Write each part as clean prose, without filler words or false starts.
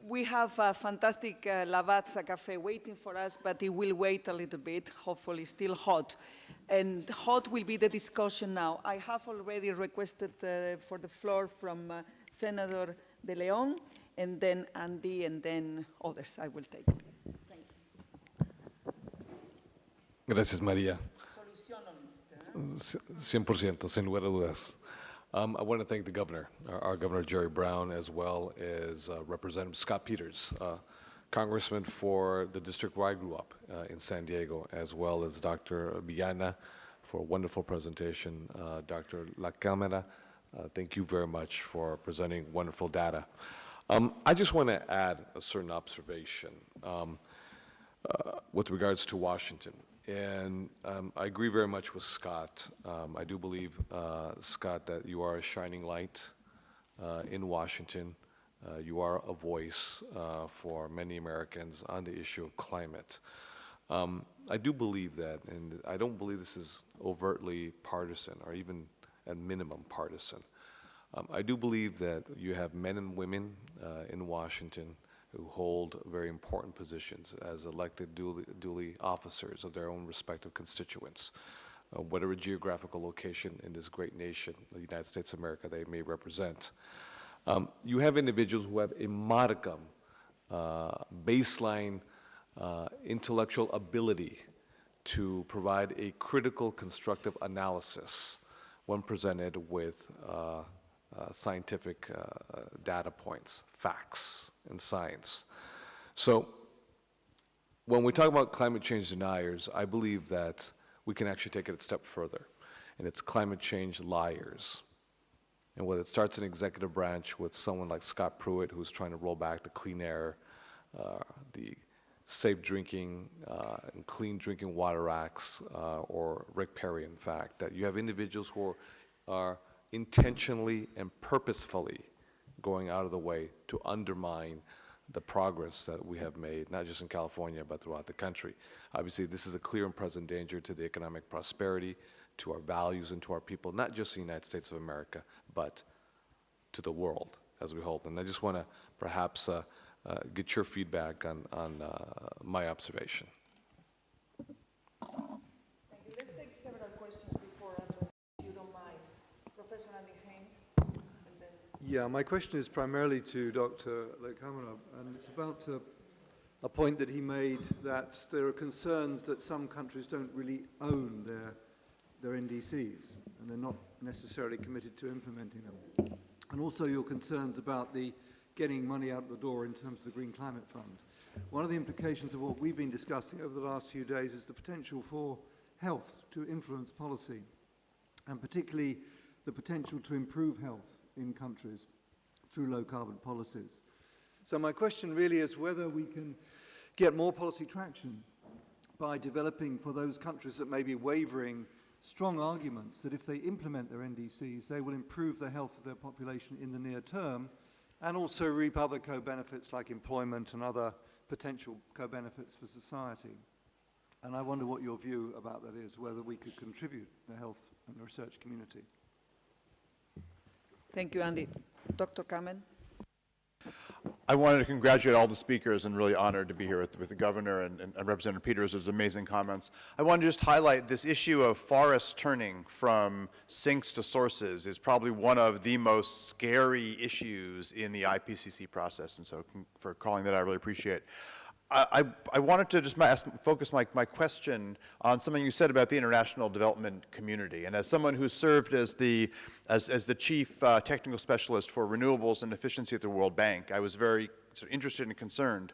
We have a fantastic Lavazza cafe waiting for us, but it will wait a little bit, hopefully still hot. And hot will be the discussion now. I have already requested for the floor from Senator De Leon, and then Andy, and then others I will take. Thank you. Gracias, María. 100%, sin lugar a dudas. I want to thank the governor, our Governor Jerry Brown, as well as Representative Scott Peters, Congressman for the district where I grew up in San Diego, as well as Dr. Villana for a wonderful presentation. Dr. La Cámara, thank you very much for presenting wonderful data. I just want to add a certain observation with regards to Washington. And I agree very much with Scott. I do believe, Scott, that you are a shining light in Washington. You are a voice for many Americans on the issue of climate. I do believe that, and I don't believe this is overtly partisan or even at minimum partisan. I do believe that you have men and women in Washington who hold very important positions as elected duly officers of their own respective constituents, whatever geographical location in this great nation, the United States of America, they may represent. You have individuals who have a modicum, baseline intellectual ability to provide a critical, constructive analysis when presented with scientific data points, facts, and science. So when we talk about climate change deniers, I believe that we can actually take it a step further, and it's climate change liars. And whether it starts in executive branch with someone like Scott Pruitt, who's trying to roll back the Clean Air, the Safe Drinking and Clean Drinking Water Acts, or Rick Perry, in fact, that you have individuals who are intentionally and purposefully going out of the way to undermine the progress that we have made, not just in California, but throughout the country. Obviously, this is a clear and present danger to the economic prosperity, to our values, and to our people, not just the United States of America, but to the world as we hold. And I just want to perhaps get your feedback on my observation. Thank you. Let's take several questions before addressing, if you don't mind. Professor Andy Haynes, and then... Yeah, my question is primarily to Dr. La Cámara, and it's about a point that he made, that there are concerns that some countries don't really own their NDCs, and they're not necessarily committed to implementing them. And also your concerns about the getting money out the door in terms of the Green Climate Fund. One of the implications of what we've been discussing over the last few days is the potential for health to influence policy, and particularly the potential to improve health in countries through low-carbon policies. So my question really is whether we can get more policy traction by developing for those countries that may be wavering strong arguments that if they implement their NDCs, they will improve the health of their population in the near term, and also reap other co-benefits like employment and other potential co-benefits for society. And I wonder what your view about that is, whether we could contribute to the health and the research community. Thank you, Andy. Dr. Kamen. I wanted to congratulate all the speakers, and really honored to be here with the governor and Representative Peters. His amazing comments. I wanted to just highlight this issue of forests turning from sinks to sources is probably one of the most scary issues in the IPCC process, and so for calling that, I really appreciate. I wanted to just focus my question on something you said about the international development community. And as someone who served as the chief technical specialist for renewables and efficiency at the World Bank, I was very interested and concerned.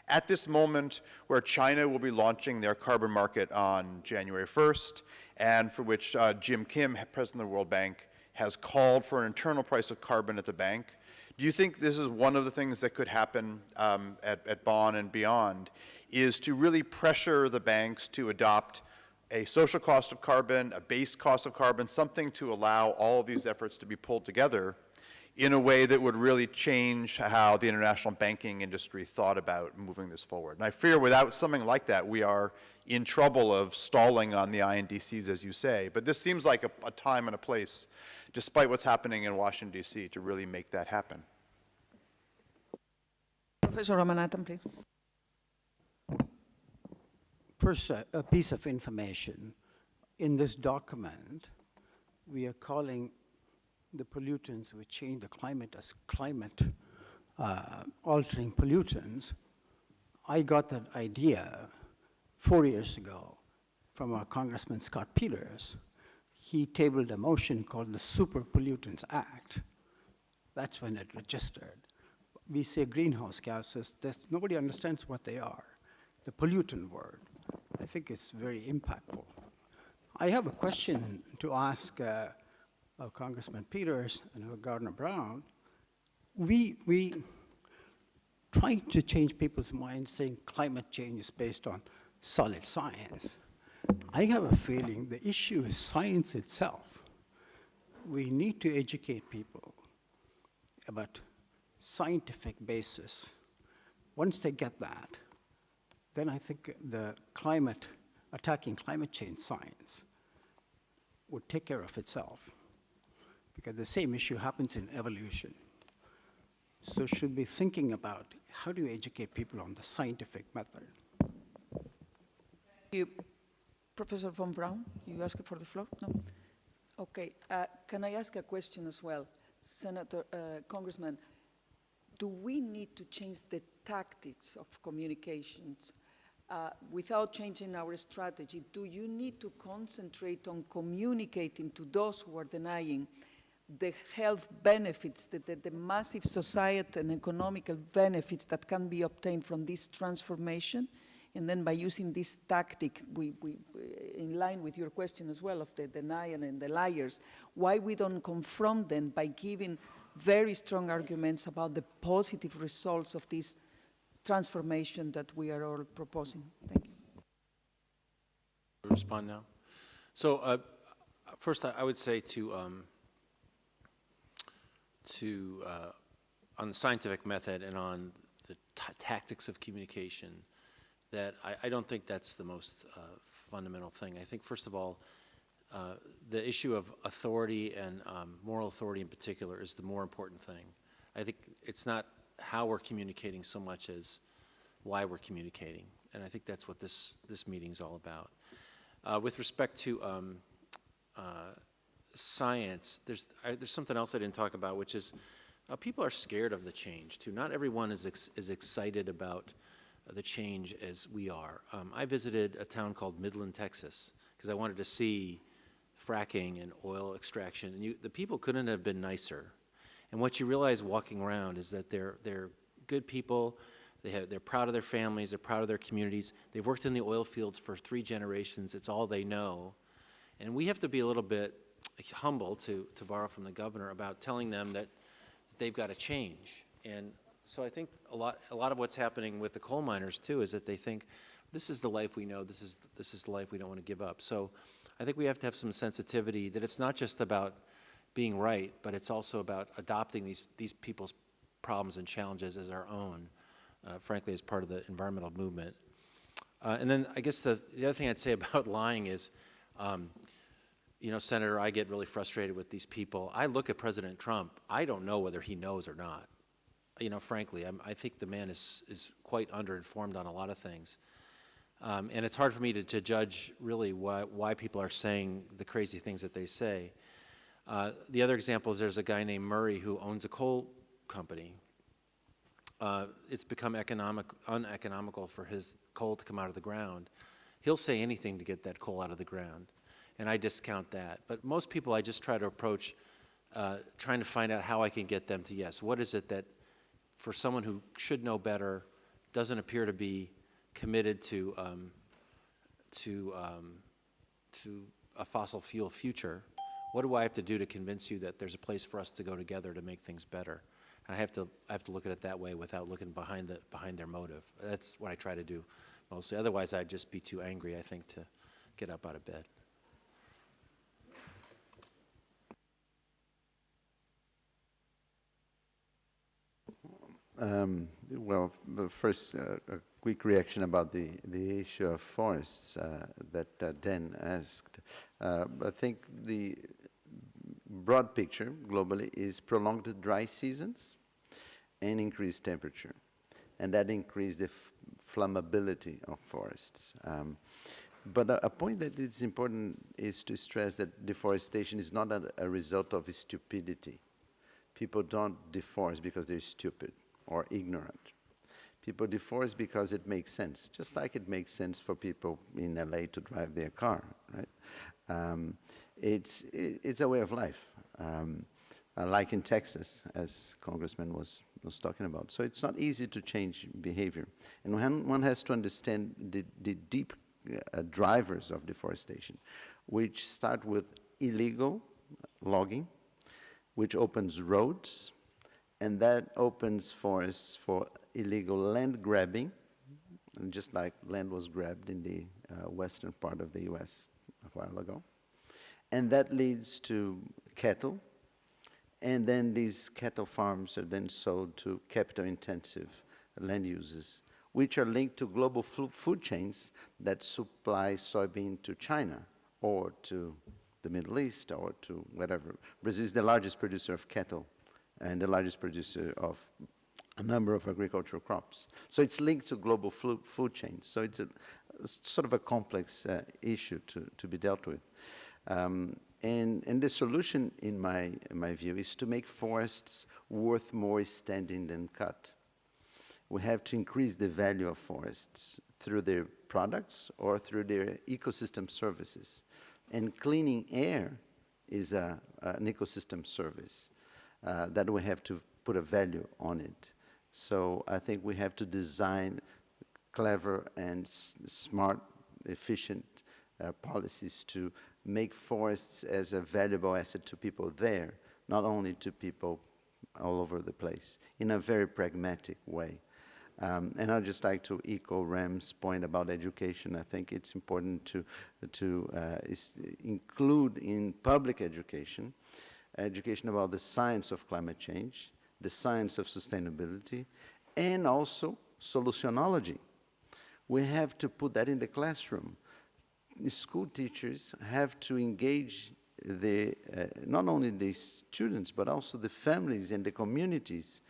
At this moment where China will be launching their carbon market on January 1st, and for which Jim Kim, president of the World Bank, has called for an internal price of carbon at the bank, do you think this is one of the things that could happen at Bonn and beyond, is to really pressure the banks to adopt a social cost of carbon, a base cost of carbon, something to allow all of these efforts to be pulled together in a way that would really change how the international banking industry thought about moving this forward? And I fear without something like that, we are in trouble of stalling on the INDCs, as you say. But this seems like a time and a place, despite what's happening in Washington, D.C., to really make that happen. Professor Ramanathan, please. First, a piece of information. In this document, we are calling the pollutants which change the climate as climate-altering pollutants. I got that idea 4 years ago from our Congressman Scott Peters. He tabled a motion called the Super Pollutants Act. That's when it registered. We say greenhouse gases, nobody understands what they are. The pollutant word. I think it's very impactful. I have a question to ask of Congressman Peters and of Governor Brown. We trying to change people's minds saying climate change is based on solid science. I have a feeling the issue is science itself. We need to educate people about scientific basis. Once they get that, then I think attacking climate change science would take care of itself, because the same issue happens in evolution. So should be thinking about how do you educate people on the scientific method. You, Professor von Braun, you asked for the floor? No? Okay, can I ask a question as well? Senator, Congressman, do we need to change the tactics of communications without changing our strategy? Do you need to concentrate on communicating to those who are denying the health benefits, the massive societal and economical benefits that can be obtained from this transformation? And then by using this tactic, in line with your question as well of the denial and the liars, why we don't confront them by giving very strong arguments about the positive results of this transformation that we are all proposing? Thank you. Respond now. So first, I would say on the scientific method and on the tactics of communication, that I don't think that's the most fundamental thing. I think, first of all, the issue of authority and moral authority in particular is the more important thing. I think it's not how we're communicating so much as why we're communicating. And I think that's what this meeting is all about. With respect to science, there's something else I didn't talk about, which is people are scared of the change too. Not everyone is excited about the change as we are. I visited a town called Midland, Texas, because I wanted to see fracking and oil extraction, and the people couldn't have been nicer. And what you realize walking around is that they're good people. They're proud of their families. They're proud of their communities. They've worked in the oil fields for 3 generations. It's all they know. And we have to be a little bit humble, to borrow from the governor, about telling them that they've got to change. And so I think a lot of what's happening with the coal miners too is that they think this is the life we know. This is the life we don't want to give up. So I think we have to have some sensitivity that it's not just about being right, but it's also about adopting these people's problems and challenges as our own, frankly, as part of the environmental movement. And then I guess the other thing I'd say about lying is, you know, Senator, I get really frustrated with these people. I look at President Trump. I don't know whether he knows or not. You know, frankly, I think the man is quite underinformed on a lot of things. And it's hard for me to judge really why people are saying the crazy things that they say. The other example is there's a guy named Murray who owns a coal company. It's become uneconomical for his coal to come out of the ground. He'll say anything to get that coal out of the ground, and I discount that. But most people I just try to approach trying to find out how I can get them to yes. What is it that, for someone who should know better, doesn't appear to be committed to a fossil fuel future, what do I have to do to convince you that there's a place for us to go together to make things better? And I have to look at it that way without looking behind their motive. That's what I try to do mostly. Otherwise, I'd just be too angry, I think, to get up out of bed. Well, first, a quick reaction about the issue of forests that Dan asked. I think the broad picture globally is prolonged dry seasons and increased temperature. and that increased the flammability of forests. But a point that is important is to stress that deforestation is not a result of stupidity. People don't deforest because they're stupid or ignorant. People deforest because it makes sense, just like it makes sense for people in LA to drive their car, right? It's a way of life, like in Texas, as Congressman was talking about. So it's not easy to change behavior. And one has to understand the deep drivers of deforestation, which start with illegal logging, which opens roads, and that opens forests for illegal land grabbing, and just like land was grabbed in the western part of the US a while ago. And that leads to cattle, and then these cattle farms are then sold to capital-intensive land uses, which are linked to global food chains that supply soybean to China or to the Middle East or to whatever. Brazil is the largest producer of cattle and the largest producer of a number of agricultural crops. So it's linked to global food chains. So it's a sort of a complex issue to be dealt with. And the solution, in my view, is to make forests worth more standing than cut. We have to increase the value of forests through their products or through their ecosystem services. And cleaning air is an ecosystem service that we have to put a value on it. So I think we have to design clever and smart, efficient policies to make forests as a valuable asset to people there, not only to people all over the place, in a very pragmatic way. And I'd just like to echo Ram's point about education. I think it's important to include in public education about the science of climate change, the science of sustainability, and also solutionology. We have to put that in the classroom. The school teachers have to engage not only the students, but also the families and the communities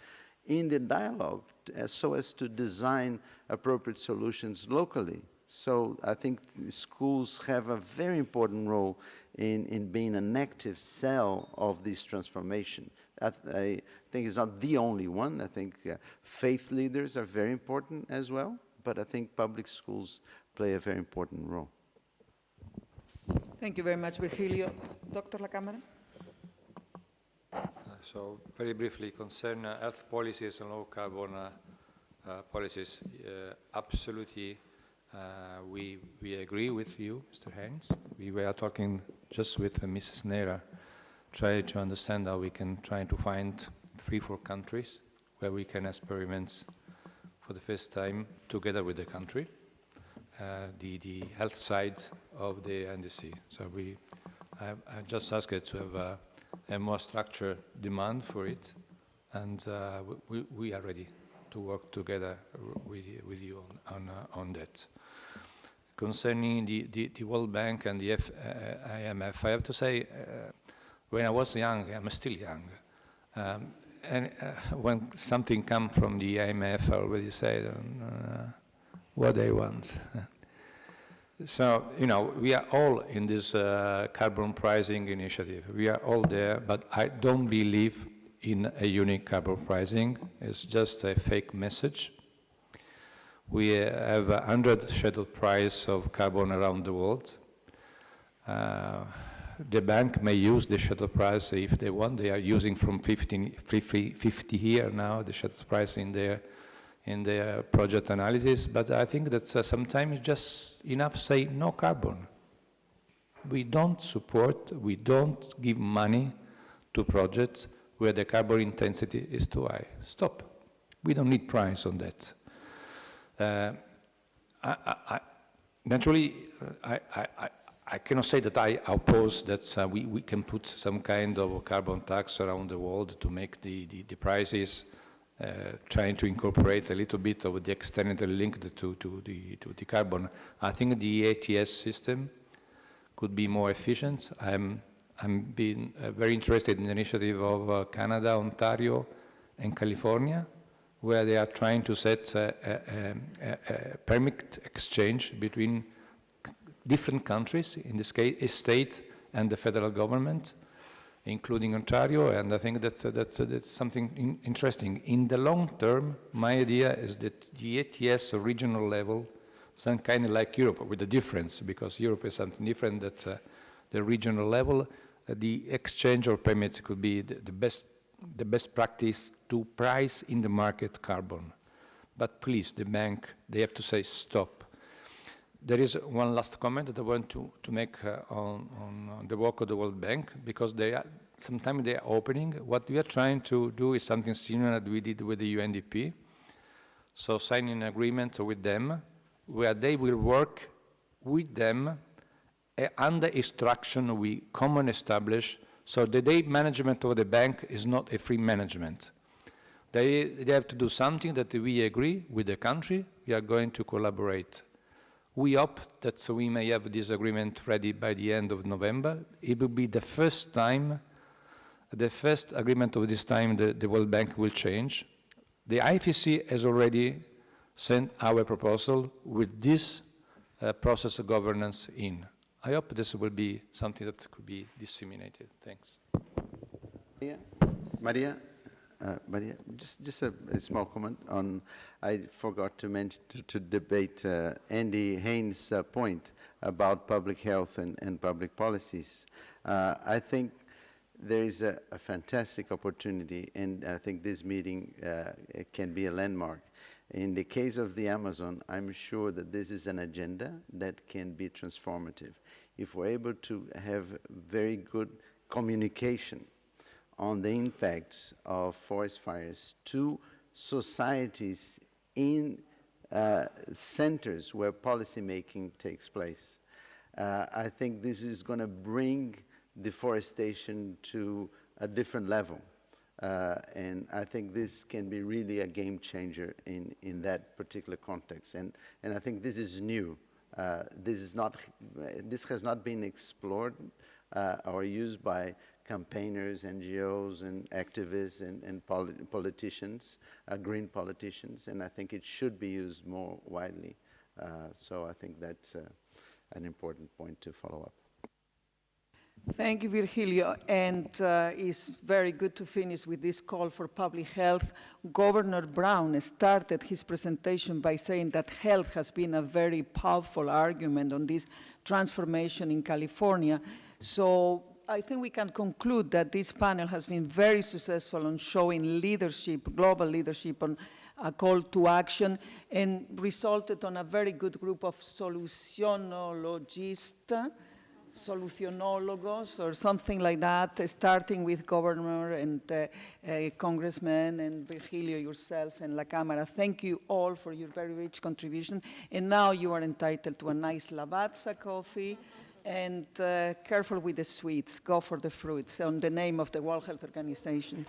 in the dialogue so as to design appropriate solutions locally. So I think schools have a very important role in being an active cell of this transformation. I think it's not the only one. I think faith leaders are very important as well, but I think public schools play a very important role. Thank you very much, Virgilio. Dr. La Cámara? So very briefly, concern health policies and low carbon policies, absolutely we agree with you, Mr. Haynes. We were talking just with Mrs. Nera, try to understand how we can try to find 3-4 countries where we can experiment for the first time together with the country, the health side of the NDC. So I just asked it to have a more structured demand for it, and we are ready to work together with you on that. Concerning the World Bank and the IMF, I have to say, when I was young, I'm still young, and when something comes from the IMF, I already say what they want. So, we are all in this carbon pricing initiative. We are all there, but I don't believe in a unique carbon pricing. It's just a fake message. We have 100 scheduled price of carbon around the world. The bank may use the scheduled price if they want. They are using from 50 here now, the scheduled price in their project analysis, but I think that sometimes it's just enough to say no carbon. We don't support, we don't give money to projects where the carbon intensity is too high. Stop. We don't need price on that. Naturally, I cannot say that I oppose that we can put some kind of carbon tax around the world to make the prices trying to incorporate a little bit of the externality linked to the carbon. I think the ETS system could be more efficient. I'm being very interested in the initiative of Canada, Ontario, and California where they are trying to set a permit exchange between different countries, in this case, a state and the federal government, including Ontario, and I think that's something interesting. In the long term, my idea is that the ETS regional level, some kind of like Europe, with a difference, because Europe is something different, that the regional level, the exchange or permits could be the best practice to price in the market carbon. But please, the bank, they have to say stop. There is one last comment that I want to make on the work of the World Bank, because sometimes they are opening. What we are trying to do is something similar that we did with the UNDP. So signing an agreement with them, where they will work with them under instruction we common establish, so the day management of the bank is not a free management. They have to do something that we agree with the country, we are going to collaborate. We hope that so we may have this agreement ready by the end of November. It will be the first time, the first agreement of this time the World Bank will change. The IFC has already sent our proposal with this process of governance in. I hope this will be something that could be disseminated. Thanks. Maria, just a small comment on, I forgot to mention, to debate Andy Haynes' point about public health and public policies. I think there is a fantastic opportunity, and I think this meeting can be a landmark. In the case of the Amazon, I'm sure that this is an agenda that can be transformative. If we're able to have very good communication on the impacts of forest fires to societies in centers where policymaking takes place, I think this is going to bring deforestation to a different level. And I think this can be really a game changer in that particular context. And I think this is new. This has not been explored or used by campaigners, NGOs, and activists and politicians, green politicians, and I think it should be used more widely. So I think that's an important point to follow up. Thank you, Virgilio. And it's very good to finish with this call for public health. Governor Brown started his presentation by saying that health has been a very powerful argument on this transformation in California. So I think we can conclude that this panel has been very successful on showing leadership, global leadership, on a call to action, and resulted on a very good group of solucionólogos or something like that, starting with Governor and Congressman and Virgilio, yourself, and La Cámara. Thank you all for your very rich contribution. And now you are entitled to a nice Lavazza coffee, and careful with the sweets, go for the fruits, on the name of the World Health Organization.